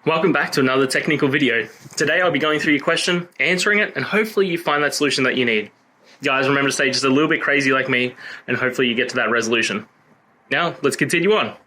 Welcome back to another technical video. Today I'll be going through your question, answering it, and hopefully you find that solution that you need. Guys, remember to stay just a little bit crazy like me, and hopefully you get to that resolution. Now, let's continue on.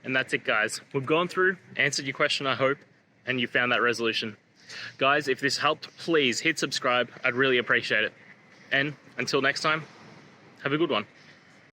And that's it, guys. We've gone through, answered your question, I hope, and you found that resolution. Guys, if this helped, please hit subscribe. I'd really appreciate it. And until next time, have a good one.